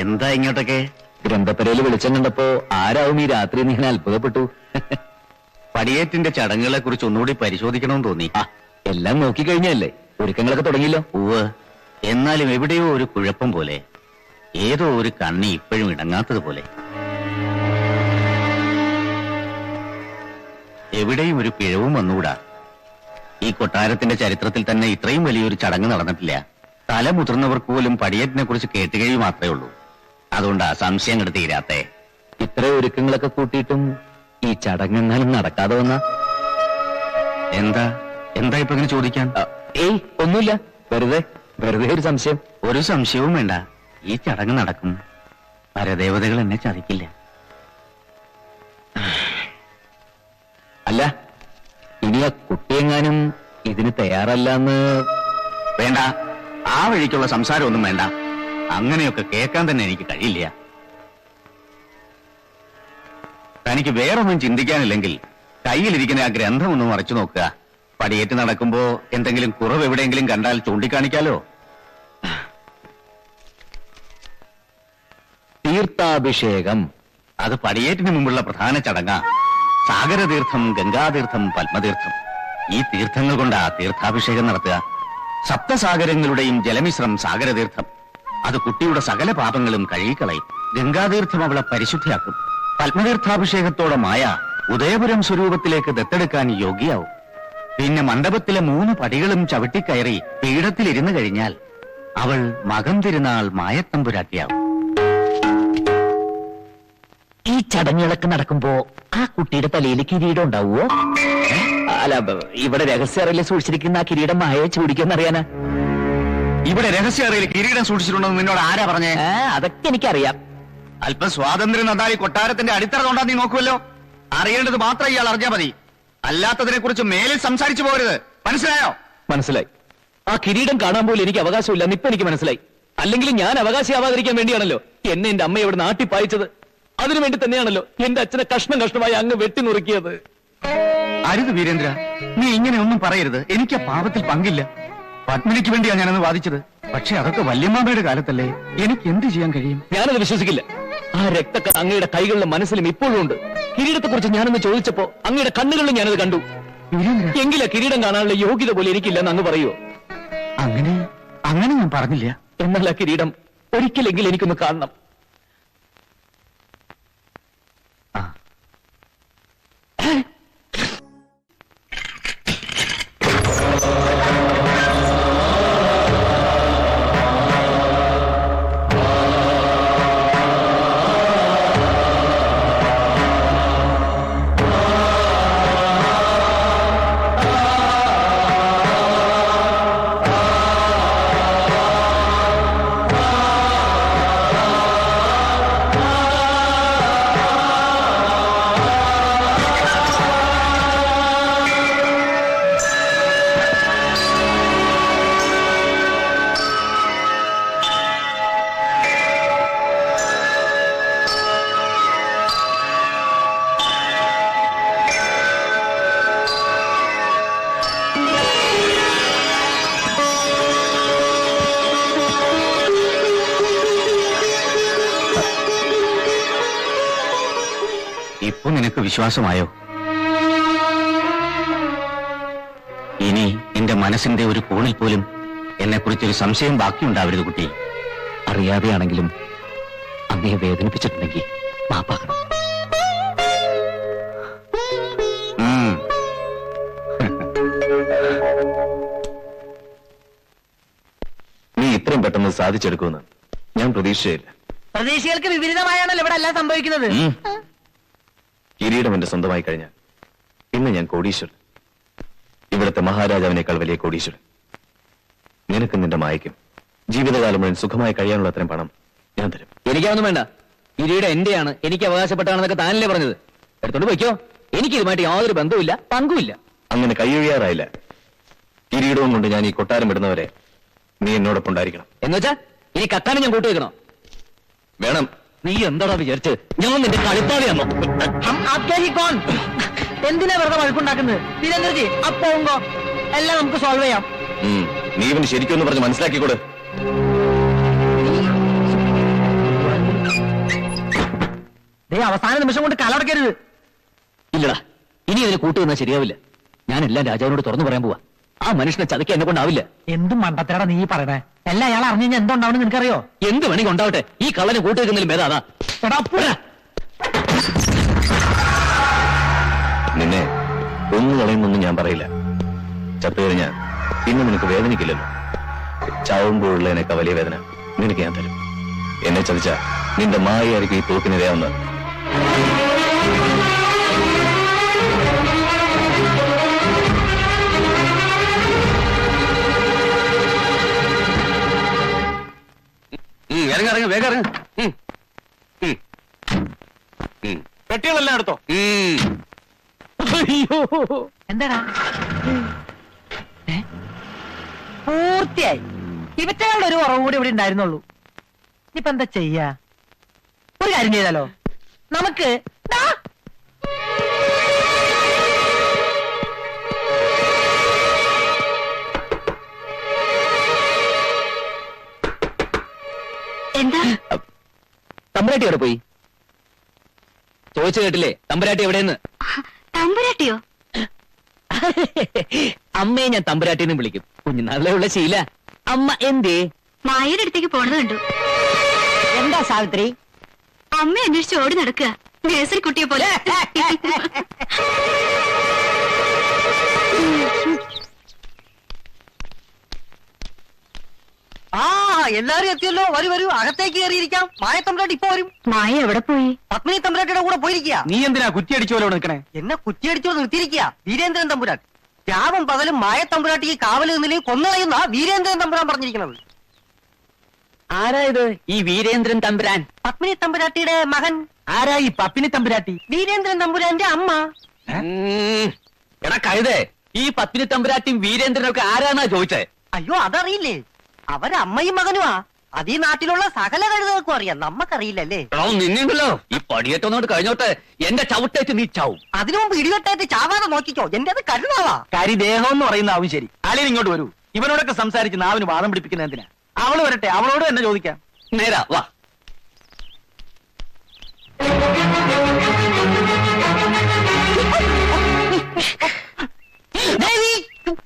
എന്താ ഇങ്ങോട്ടൊക്കെ? ഗ്രന്ഥപ്പരയിൽ വെളിച്ചം കണ്ടപ്പോ ആരാവും ഈ രാത്രി നീ ഇങ്ങനെ അത്ഭുതപ്പെട്ടു? പടിയേറ്റിന്റെ ചടങ്ങുകളെ കുറിച്ച് ഒന്നുകൂടി പരിശോധിക്കണമെന്ന് തോന്നി. എല്ലാം നോക്കിക്കഴിഞ്ഞല്ലേ, ഒരുക്കങ്ങളൊക്കെ തുടങ്ങിയല്ലോ. ഉവ്വ്. എന്നാലും എവിടെയോ ഒരു കുഴപ്പം പോലെ, ഏതോ ഒരു കണ്ണി ഇപ്പോഴും ഇണങ്ങാത്തതുപോലെ. എവിടെയും ഒരു പിഴവും വന്നുകൂടാ. ഈ കൊട്ടാരത്തിന്റെ ചരിത്രത്തിൽ തന്നെ ഇത്രയും വലിയൊരു ചടങ്ങ് നടന്നിട്ടില്ല. തല മുതിർന്നവർക്ക് പോലും പടിയേറ്റിനെ കുറിച്ച് കേട്ടുകഴിവ് മാത്രമേ ഉള്ളൂ. അതുകൊണ്ടാ സംശയം കെടുത്ത് തീരാത്തേ. ഇത്ര ഒരുക്കങ്ങളൊക്കെ കൂട്ടിയിട്ടും ഈ ചടങ്ങെങ്ങാനും നടക്കാതെ വന്ന എന്താ എന്താ ഇപ്പൊ ഇങ്ങനെ ചോദിക്കാൻ? ഏയ് ഒന്നുമില്ല, വെറുതെ ഒരു സംശയം. ഒരു സംശയവും വേണ്ട, ഈ ചടങ്ങ് നടക്കും. പരദേവതകൾ എന്നെ ചതിക്കില്ല. അല്ല, ഇനി ആ കുട്ടിയെങ്ങാനും ഇതിന് തയ്യാറല്ലെന്ന്? വേണ്ട, ആ വഴിക്കുള്ള സംസാരമൊന്നും വേണ്ട. അങ്ങനെയൊക്കെ കേൾക്കാൻ തന്നെ എനിക്ക് കഴിയില്ല. തനിക്ക് വേറൊന്നും ചിന്തിക്കാനില്ലെങ്കിൽ കയ്യിലിരിക്കുന്ന ആ ഗ്രന്ഥം ഒന്ന് മറിച്ചു നോക്കുക. പടിയേറ്റ് നടക്കുമ്പോ എന്തെങ്കിലും കുറവ് എവിടെയെങ്കിലും കണ്ടാൽ ചൂണ്ടിക്കാണിക്കാലോ. തീർത്ഥാഭിഷേകം, അത് പടിയേറ്റിന് മുമ്പുള്ള പ്രധാന ചടങ്ങാ. സാഗരതീർത്ഥം, ഗംഗാതീർത്ഥം, പത്മതീർത്ഥം, ഈ തീർത്ഥങ്ങൾ കൊണ്ടാ തീർത്ഥാഭിഷേകം നടത്തുക. സപ്തസാഗരങ്ങളുടെയും ജലമിശ്രം സാഗരതീർത്ഥം. അത് കുട്ടിയുടെ സകല പാപങ്ങളും കഴുകിക്കളയും. ഗംഗാതീർത്ഥം അവളെ പരിശുദ്ധിയാക്കും. പത്മതീർത്ഥാഭിഷേകത്തോടെ മായ ഉദയപുരം സ്വരൂപത്തിലേക്ക് ദത്തെടുക്കാൻ യോഗ്യയാവും. പിന്നെ മണ്ഡപത്തിലെ 3 പടികളും ചവിട്ടിക്കയറി പീഠത്തിലിരുന്നു കഴിഞ്ഞാൽ അവൾ മകം തിരുനാൾ മായത്തമ്പുരാട്ടിയാവും. ഈ ചടങ്ങുകളൊക്കെ നടക്കുമ്പോ ആ കുട്ടിയുടെ തലയിൽ കിരീടം ഉണ്ടാവുമോ? അല്ല, ഇവിടെ രഹസ്യ സൂക്ഷിച്ചിരിക്കുന്ന ആ കിരീടം മായയെ ചൂടിക്കുമെന്നറിയാനാ. ഇവിടെ രഹസ്യ കിരീടം സൂക്ഷിച്ചിട്ടുണ്ടെന്ന് നിന്നോട് ആരാ പറഞ്ഞേ? അതൊക്കെ എനിക്കറിയാം. അല്പം സ്വാതന്ത്ര്യം നന്നായി കൊട്ടാരത്തിന്റെ അടിത്തറ കൊണ്ടാ നീ നോക്കുമല്ലോ. അറിയേണ്ടത് മാത്രം ഇയാൾ അറിഞ്ഞാൽ മതി. അല്ലാത്തതിനെ കുറിച്ച് മേലിൽ സംസാരിച്ചു പോകരുത്. മനസ്സിലായോ? മനസ്സിലായി. ആ കിരീടം കാണാൻ പോലും എനിക്ക് അവകാശമില്ലെന്ന് ഇപ്പൊ എനിക്ക് മനസ്സിലായി. അല്ലെങ്കിൽ ഞാൻ അവകാശിയാവാതിരിക്കാൻ വേണ്ടിയാണല്ലോ എന്നെ എന്റെ അമ്മ ഇവിടെ നാട്ടി പായിച്ചത്. അതിനുവേണ്ടി തന്നെയാണല്ലോ എന്റെ അച്ഛനെ കഷ്ണം കഷ്ണമായി അങ്ങ് വെട്ടിനുറുക്കിയത്. അരുത് വീരേന്ദ്ര, നീ ഇങ്ങനെ ഒന്നും പറയരുത്. എനിക്ക് ആ പാപത്തിൽ പങ്കില്ല. പത്മിനിക്ക് വേണ്ടിയാ ഞാനന്ന് വാദിച്ചത്. പക്ഷെ അതൊക്കെ വല്യമ്മാമ്മയുടെ കാലത്തല്ലേ. എനിക്ക് എന്ത് ചെയ്യാൻ കഴിയും? ഞാനത് വിശ്വസിക്കില്ല. ആ രക്തക്കഥ അങ്ങയുടെ കൈകളിലും മനസ്സിലും ഇപ്പോഴും ഉണ്ട്. കിരീടത്തെ കുറിച്ച് ഞാനൊന്ന് ചോദിച്ചപ്പോ അങ്ങയുടെ കണ്ണുകളിലും ഞാനത് കണ്ടു. എങ്കിലാ കിരീടം കാണാനുള്ള യോഗ്യത പോലെ എനിക്കില്ലെന്ന് അങ്ങ് പറയുമോ? അങ്ങനെ ഞാൻ പറഞ്ഞില്ല. എന്നാൽ ആ കിരീടം ഒരിക്കലെങ്കിലും എനിക്കൊന്ന് കാണണം. ഇപ്പൊ നിനക്ക് വിശ്വാസമായോ? ഇനി എന്റെ മനസ്സിന്റെ ഒരു കോണിൽ പോലും എന്നെ കുറിച്ചൊരു സംശയം ബാക്കിയുണ്ടാവരുത് കുട്ടി. അറിയാതെയാണെങ്കിലും അങ്ങയെ വേദനിപ്പിച്ചിട്ടുണ്ടെങ്കിൽ മാപ്പാക്കണം. നീ ഇത്രയും പെട്ടെന്ന് സാധിച്ചെടുക്കുമെന്ന് ഞാൻ പ്രതീക്ഷയില്ല. പ്രതീക്ഷകൾക്ക് വിപരീതമായാണല്ലോ ഇവിടെ എല്ലാം സംഭവിക്കുന്നത്. കിരീടം എന്റെ സ്വന്തമായി കഴിഞ്ഞാൽ ഇന്ന് ഞാൻ കോടീശ്വരൻ. ഇവിടുത്തെ മഹാരാജാവിനേക്കാൾ വലിയ കോടീശ്വരൻ. നിനക്കും നിന്റെ മായയ്ക്കും ജീവിതകാലം മുഴുവൻ സുഖമായി കഴിയാനുള്ള അത്രയും പണം ഞാൻ തരും. എനിക്കൊന്നും വേണ്ട. കിരീടം എന്റെയാണ്, എനിക്ക് അവകാശപ്പെട്ടാണെന്നൊക്കെ താനല്ലേ പറഞ്ഞത്. എടുത്തോണ്ട് പോയിക്കോ. എനിക്ക് ഇതുമായിട്ട് യാതൊരു ബന്ധവുമില്ല, പങ്കുമില്ല. അങ്ങനെ കൈയൊഴിയാറായില്ല. കിരീടവും കൊണ്ട് ഞാൻ ഈ കൊട്ടാരം വിടുന്നവരെ നീ എന്നോടൊപ്പം ഉണ്ടായിരിക്കണം. എന്നുവെച്ചാ ഇനി കക്കാനും ഞാൻ കൂട്ടുവെക്കണോ? വേണം. നീ എന്താടാ വിചാരിച്ച് ഞാൻ നിന്റെ കളിപ്പാളിയാണോ? എന്തിനാ വെറുതെ വഴക്കുണ്ടാക്കുന്നത്? വീരേന്ദ്രജി, അപ്പോ എല്ലാം നമുക്ക് സോൾവ് ചെയ്യാം. നീ ഇവന് ശരിക്കും പറഞ്ഞ് മനസ്സിലാക്കിക്കൂടെ? ദേ അവസാന നിമിഷം കൊണ്ട് കലടക്കരുത്. ഇല്ലടാ, ഇനി അതിന് കൂട്ടുവന്നാൽ ശരിയാവില്ല. ഞാൻ എല്ലാം രാജാവിനോട് തുറന്നു പറയാൻ പോവാ. ആ മനുഷ്യനെ ചതയ്ക്കാൻ എന്നെ കൊണ്ടാവില്ല. എന്തും മണ്ടത്തരടാ നീ പറയണേ. എല്ലാം അയാൾ അറിഞ്ഞു കഴിഞ്ഞാൽ എന്തുണ്ടാവണം നിനക്കറിയോ? എന്ത് വേണമെങ്കിൽ ഉണ്ടാവട്ടെ, ഈ കള്ളനെ കൂട്ടുവെക്കുന്നതിലും ഭേദാ. എടാ പോടാ. നിന്നെ ഒന്നു കളയുന്നൊന്നും ഞാൻ പറയില്ല. ചത്തു കഴിഞ്ഞാൽ പിന്നെ നിനക്ക് വേദനിക്കില്ലല്ലോ. ചാവുമ്പോഴുള്ളതിനൊക്കെ വലിയ വേദന നിനക്ക് ഞാൻ തരും. എന്നെ ചതിച്ച നിന്റെ മായായിരിക്കും ഈ തോക്കിനിരയാവുന്നത്. ഇറങ്ങ വേഗം ഇറങ്ങ. പെട്ടികളെല്ലാം എടുത്തോ. അയ്യോ എന്താടാ? പൂർത്തിയായി. ഇവറ്റകളുടെ ഒരു കുറവ് കൂടി ഇവിടെ ഉണ്ടായിരുന്നുള്ളൂ. ഇനിയിപ്പോ എന്താ ചെയ്യാ? ഒരു കാര്യം ചെയ്താലോ നമുക്ക്? ദാ. എന്താ തമ്പുരാട്ടി എവിടെ പോയി? ചോദിച്ചു കേട്ടില്ലേ തമ്പുരാട്ടി എവിടെയെന്ന്? തമ്പുരാട്ടിയോ? അമ്മയെ ഞാൻ തമ്പുരാട്ടിന്ന് വിളിക്കും. കുഞ്ഞുനാളിലുള്ള ശീല. അമ്മ എന്തേ? മായയുടെ അടുത്തേക്ക് പോണത് കണ്ടു. എന്താ സാവിത്രി? അമ്മ അന്വേഷിച്ച് ഓടി നടക്കുക, നേഴ്സറി കുട്ടിയെ പോലെ. ആ എല്ലാരും എത്തിയല്ലോ. വരൂ വരൂ, അകത്തേക്ക് കയറിയിരിക്കാം. മായ തമ്പുരാട്ടി ഇപ്പൊ വരും. മായ എവിടെ പോയി? പത്മിനി തമ്പുരാട്ടിയുടെ കൂടെ പോയിരിക്കുക. നീ എന്തിനാ കുറ്റിയടിച്ചോലോ നിൽക്കണേ? എന്നെ കുറ്റിയടിച്ചോ നിർത്തിയിരിക്കുക വീരേന്ദ്രൻ തമ്പുരാൻ. രാവും പകലും മായ തമ്പുരാട്ടിക്ക് കാവല് നിന്നിൽ കൊന്നുകളയുന്ന വീരേന്ദ്രൻ തമ്പുരാൻ പറഞ്ഞിരിക്കുന്നത്. ആരാ ഇത് ഈ വീരേന്ദ്രൻ തമ്പുരാൻ? പത്മിനി തമ്പുരാട്ടിയുടെ മകൻ. ആരാ ഈ പപ്പിനി തമ്പുരാട്ടി? വീരേന്ദ്രൻ തമ്പുരാന്റെ അമ്മ. എടാ കഴുതേ, ഈ പത്മിനി തമ്പുരാട്ടിയും വീരേന്ദ്രനൊക്കെ ആരാന്നാ ചോദിച്ചേ? അയ്യോ അതറിയില്ലേ? അവരമ്മയും മകനുമാ. അത് ഈ നാട്ടിലുള്ള സകല കഴുതകൾക്കും അറിയാം, നമ്മക്കറിയില്ലല്ലേ. നിന്നുണ്ടല്ലോ ഈ പടിയേറ്റൊന്നോട് കഴിഞ്ഞോട്ടെ എന്റെ ചവിട്ടേറ്റ് നീ ചാവും. അതിനു മുമ്പ് ഇടിവെട്ടായിട്ട് ചാവാതെ നോക്കിക്കോ. എന്റെ അത് കരുതാവാ. കരിദേഹം എന്ന് പറയുന്ന ആവും ശരി. ആലയും ഇങ്ങോട്ട് വരൂ. ഇവനോടൊക്കെ സംസാരിച്ച് നാവിന് വാദം പിടിപ്പിക്കുന്ന എന്തിനാ? അവള് വരട്ടെ, അവളോട് തന്നെ ചോദിക്കാം. നേരാ വാ.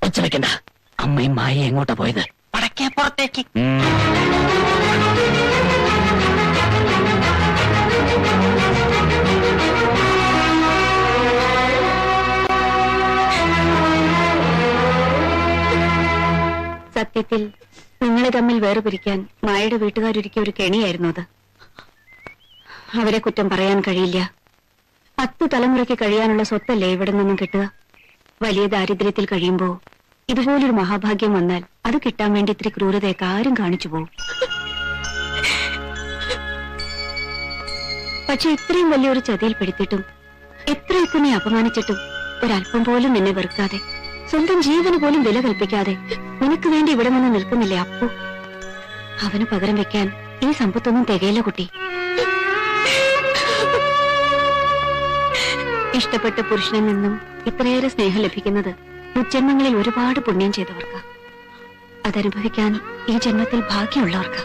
ഒച്ച വെക്കണ്ട. അമ്മയും മായ എങ്ങോട്ടാ പോയത്? വടക്കേ പുറത്തേക്ക്. സത്യത്തിൽ നിങ്ങളെ തമ്മിൽ വേർപിരിക്കാൻ മായയുടെ വീട്ടുകാരൊരുക്കിയ ഒരു കെണിയായിരുന്നു അത്. അവരെ കുറ്റം പറയാൻ കഴിയില്ല. 10 തലമുറയ്ക്ക് കഴിയാനുള്ള സ്വത്തല്ലേ ഇവിടെ നിന്നും കിട്ടുക. വലിയ ദാരിദ്ര്യത്തിൽ കഴിയുമ്പോ ഇതുപോലൊരു മഹാഭാഗ്യം വന്നാൽ അത് കിട്ടാൻ വേണ്ടി ഇത്തിരി ക്രൂരതയൊക്കെ ആരും കാണിച്ചു പോകും. പക്ഷെ ഇത്രയും വലിയൊരു ചതിയിൽ പെടുത്തിയിട്ടും എത്രയൊക്കെ നീ അപമാനിച്ചിട്ടും ഒരല്പം പോലും നിന്നെ വെറുക്കാതെ, സ്വന്തം ജീവന് പോലും വില കൽപ്പിക്കാതെ നിനക്ക് വേണ്ടി ഇവിടെ നിന്ന് നിൽക്കുന്നില്ലേ അപ്പു? അവന് പകരം വെക്കാൻ ഈ സമ്പത്തൊന്നും തികയില്ല കുട്ടി. ഇഷ്ടപ്പെട്ട പുരുഷനിൽ നിന്നും ഇത്രയേറെ സ്നേഹം ലഭിക്കുന്നത് മുജ്ജന്മങ്ങളിൽ ഒരുപാട് പുണ്യം ചെയ്തവർക്ക്. അതനുഭവിക്കാൻ ഈ ജന്മത്തിൽ ഭാഗ്യമുള്ളവർക്ക്.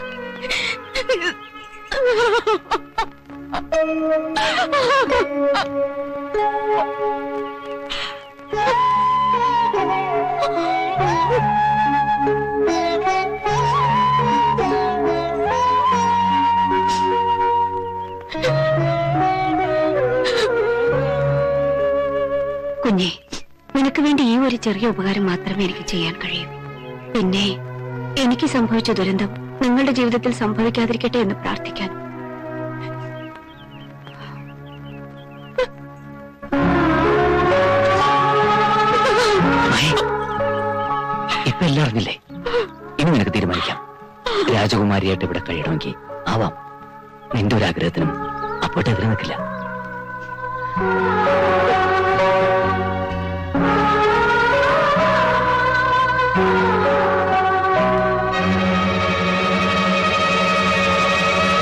കുഞ്ഞെ, നിനക്ക് വേണ്ടി ഈ ഒരു ചെറിയ ഉപകാരം മാത്രമേ എനിക്ക് ചെയ്യാൻ കഴിയൂ. പിന്നെ എനിക്ക് സംഭവിച്ച ദുരന്തം നിങ്ങളുടെ ജീവിതത്തിൽ സംഭവിക്കാതിരിക്കട്ടെ എന്ന് പ്രാർത്ഥിക്കാൻ. ഇപ്പൊ എല്ലാം അറിഞ്ഞില്ലേ? ഇനി നിനക്ക് തീരുമാനിക്കാം. രാജകുമാരിയായിട്ട് ഇവിടെ കഴിയണമെങ്കിൽ ആവാം. നിന്റെ ഒരു ആഗ്രഹത്തിനും അപ്പോട്ടെ എതിരെ നിൽക്കില്ല.